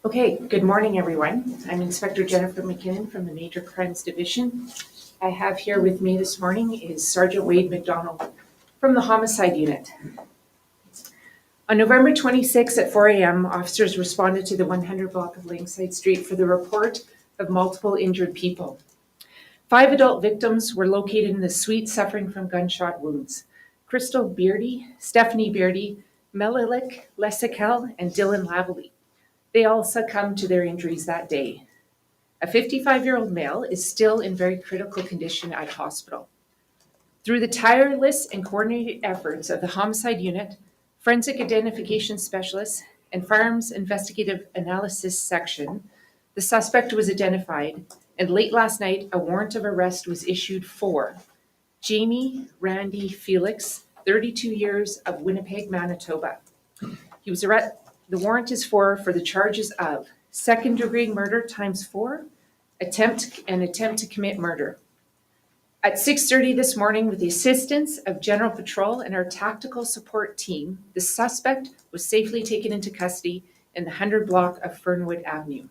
Okay, good morning, everyone. I'm Inspector Jennifer McKinnon from the Major Crimes Division. I have here with me this morning is Sergeant Wade McDonald from the Homicide Unit. On November 26 at 4 a.m., officers responded to the 100 block of Langside Street for the report of multiple injured people. 5 adult victims were located in the suite suffering from gunshot wounds. Crystal Beardy, Stephanie Beardy, Melilik Lesikel, and Dylan Lavely. They all succumbed to their injuries that day. A 55-year-old male is still in very critical condition at hospital. Through the tireless and coordinated efforts of the Homicide Unit, Forensic Identification Specialists, and Firearms Investigative Analysis Section, the suspect was identified, and late last night, a warrant of arrest was issued for Jamie Randy Felix, 32 years, of Winnipeg, Manitoba. He was arrested. The warrant is for the charges of second-degree murder ×4, attempt to commit murder. At 6:30 this morning, with the assistance of General Patrol and our tactical support team, the suspect was safely taken into custody in the 100 block of Fernwood Avenue.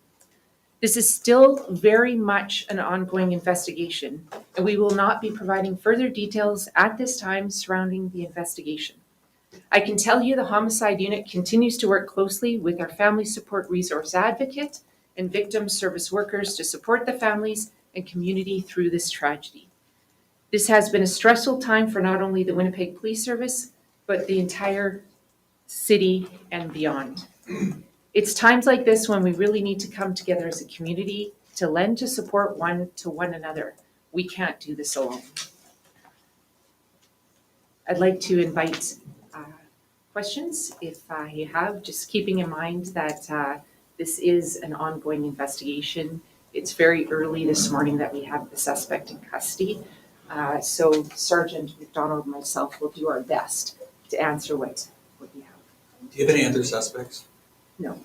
This is still very much an ongoing investigation, and we will not be providing further details at this time surrounding the investigation. I can tell you the Homicide Unit continues to work closely with our Family Support Resource Advocate and victim service workers to support the families and community through this tragedy. This has been a stressful time for not only the Winnipeg Police Service, but the entire city and beyond. It's times like this when we really need to come together as a community to lend to support one another. We can't do this alone. I'd like to invite questions if you have, just keeping in mind that this is an ongoing investigation. It's very early this morning that we have the suspect in custody. So Sergeant McDonald and myself will do our best to answer what you have. Do you have any other suspects? No.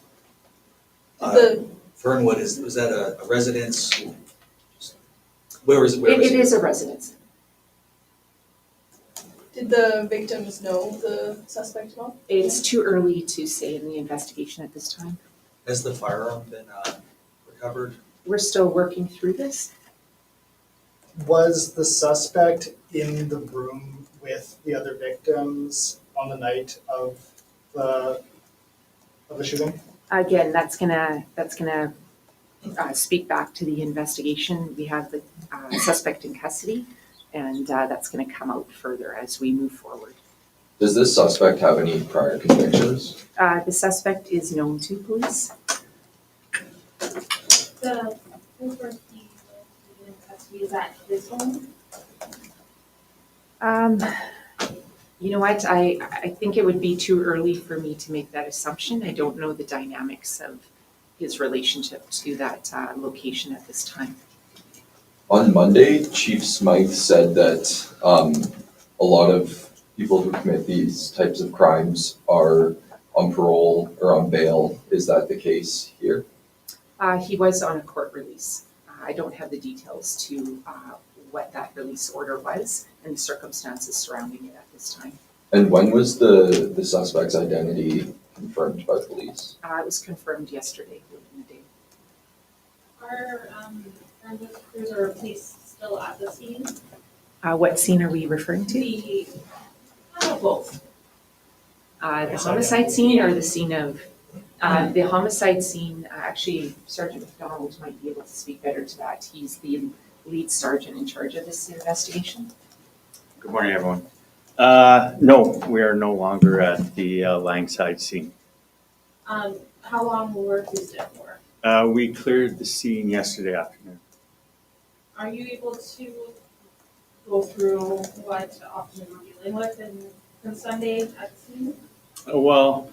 Fernwood, was that a residence? Where is it? It is a residence. Did the victims know the suspect at all? It's too early to say in the investigation at this time. Has the firearm been recovered? We're still working through this. Was the suspect in the room with the other victims on the night of the shooting? Again, that's gonna speak back to the investigation. We have the suspect in custody, and that's going to come out further as we move forward. Does this suspect have any prior convictions? The suspect is known to police. The first in custody, is that his home? You know what? I think it would be too early for me to make that assumption. I don't know the dynamics of his relationship to that location at this time. On Monday, Chief Smythe said that a lot of people who commit these types of crimes are on parole or on bail. Is that the case here? He was on a court release. I don't have the details to what that release order was and the circumstances surrounding it at this time. And when was the suspect's identity confirmed by police? It was confirmed yesterday, within the day. Are Fernwood crews or police still at the scene? What scene are we referring to? Both. The homicide scene or the scene of the homicide scene? Actually, Sergeant McDonald might be able to speak better to that. He's the lead sergeant in charge of this investigation. Good morning, everyone. No, we are no longer at the Langside scene. How long were police there for? We cleared the scene yesterday afternoon. Are you able to go through what officers were dealing with on Sunday at the scene? Well,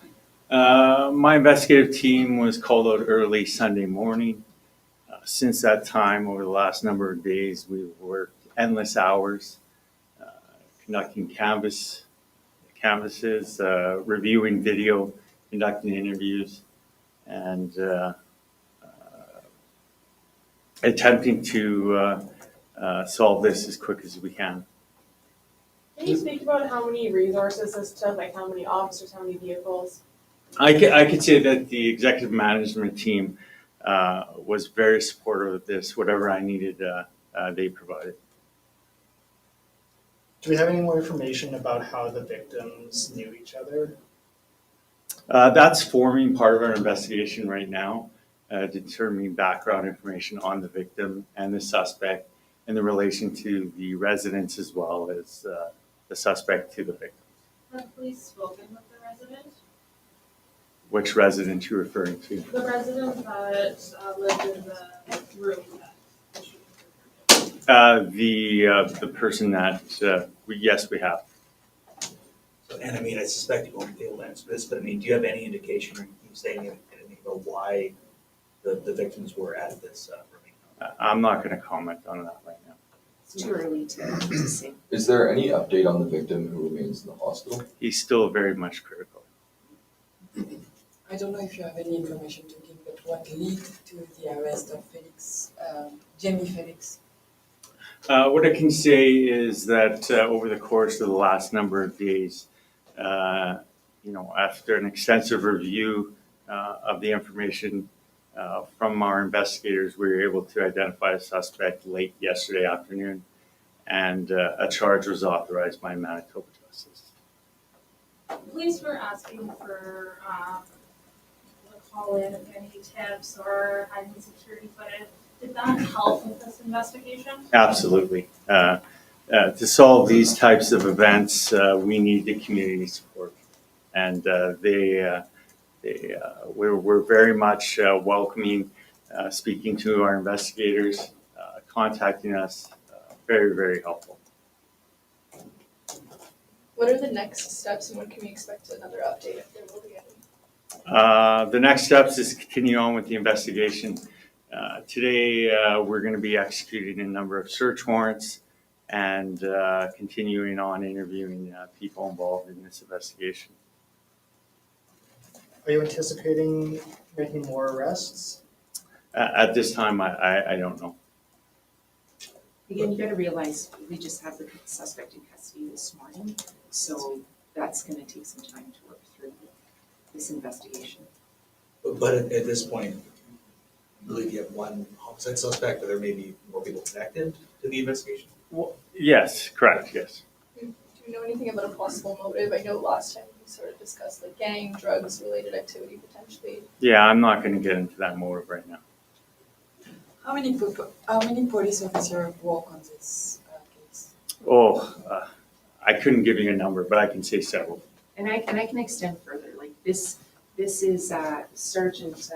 my investigative team was called out early Sunday morning. Since that time, over the last number of days, we've worked endless hours, conducting canvases, reviewing video, conducting interviews, and attempting to solve this as quick as we can. Can you speak about how many resources this took, like how many officers, how many vehicles? I could say that the executive management team was very supportive of this. Whatever I needed, they provided. Do we have any more information about how the victims knew each other? That's forming part of our investigation right now, determining background information on the victim and the suspect in the relation to the residents as well as the suspect to the victim. Have police spoken with the resident? Which resident you referring to? The resident that lived in the room that the shooting occurred in. The person that yes, we have. So, and I mean, I suspect you won't be able to answer this, but I mean, do you have any indication or can you say anything about why the victims were at this rooming? I'm not going to comment on that right now. It's too early to say. Is there any update on the victim who remains in the hospital? He's still very much critical. I don't know if you have any information to give, but what led to the arrest of Felix, Jamie Felix? What I can say is that over the course of the last number of days, after an extensive review of the information from our investigators, we were able to identify a suspect late yesterday afternoon, and a charge was authorized by Manitoba Justice. Police were asking for the call-in of any tips or hiding security footage. Did that help with this investigation? Absolutely. To solve these types of events, we need the community support, and we're very much welcoming speaking to our investigators, contacting us. Very, very helpful. What are the next steps and when can we expect another update if there will be any? The next steps is continue on with the investigation. Today, we're going to be executing a number of search warrants and continuing on interviewing people involved in this investigation. Are you anticipating making more arrests? At this time, I don't know. Again, you gotta realize, we just have the suspect in custody this morning, so that's gonna take some time to work through this investigation. But at this point, I believe you have one homicide suspect, but there may be more people connected to the investigation. Yes, correct, yes. Do we know anything about a possible motive? I know last time we sort of discussed like gang, drugs related activity potentially. Yeah, I'm not going to get into that motive right now. How many police officers work on this case? I couldn't give you a number, but I can say several. And I can extend further, like this is Sergeant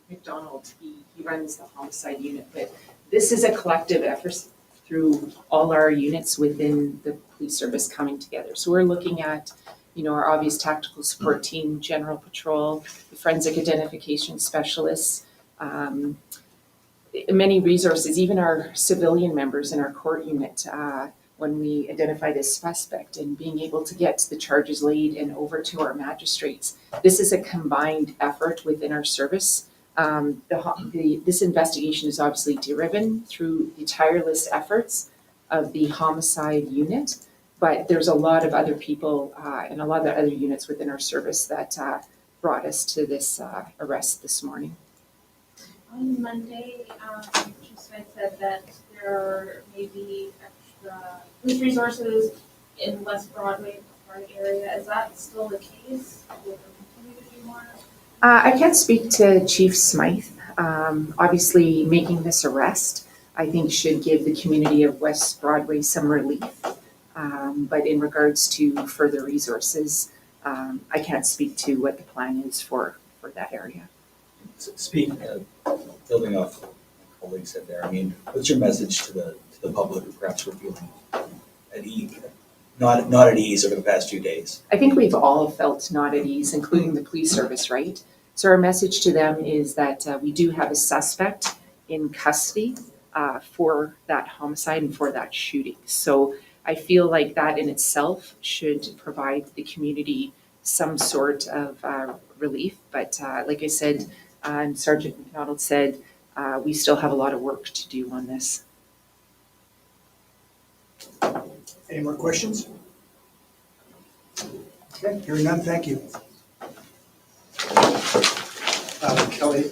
McDonald, he runs the homicide unit, but this is a collective effort through all our units within the police service coming together. So we're looking at, our obvious tactical support team, general patrol, the forensic identification specialists, many resources, even our civilian members in our court unit, when we identify this suspect and being able to get the charges laid and over to our magistrates. This is a combined effort within our service. This investigation is obviously driven through the tireless efforts of the homicide unit, but there's a lot of other people and a lot of other units within our service that brought us to this arrest this morning. On Monday, Chief Smith said that there may be extra police resources in West Broadway area. Is that still the case? Will there continue to be more? I can't speak to Chief Smythe. Obviously, making this arrest, I think, should give the community of West Broadway some relief. But in regards to further resources, I can't speak to what the plan is for that area. Speaking building off what my colleague said there, I mean, what's your message to the public who perhaps were feeling at ease, not at ease over the past 2 days? I think we've all felt not at ease, including the police service, right? So our message to them is that we do have a suspect in custody for that homicide and for that shooting. So I feel like that in itself should provide the community some sort of relief. But like I said, and Sergeant McDonald said, we still have a lot of work to do on this. Any more questions? Okay, hearing none, thank you. Kelly,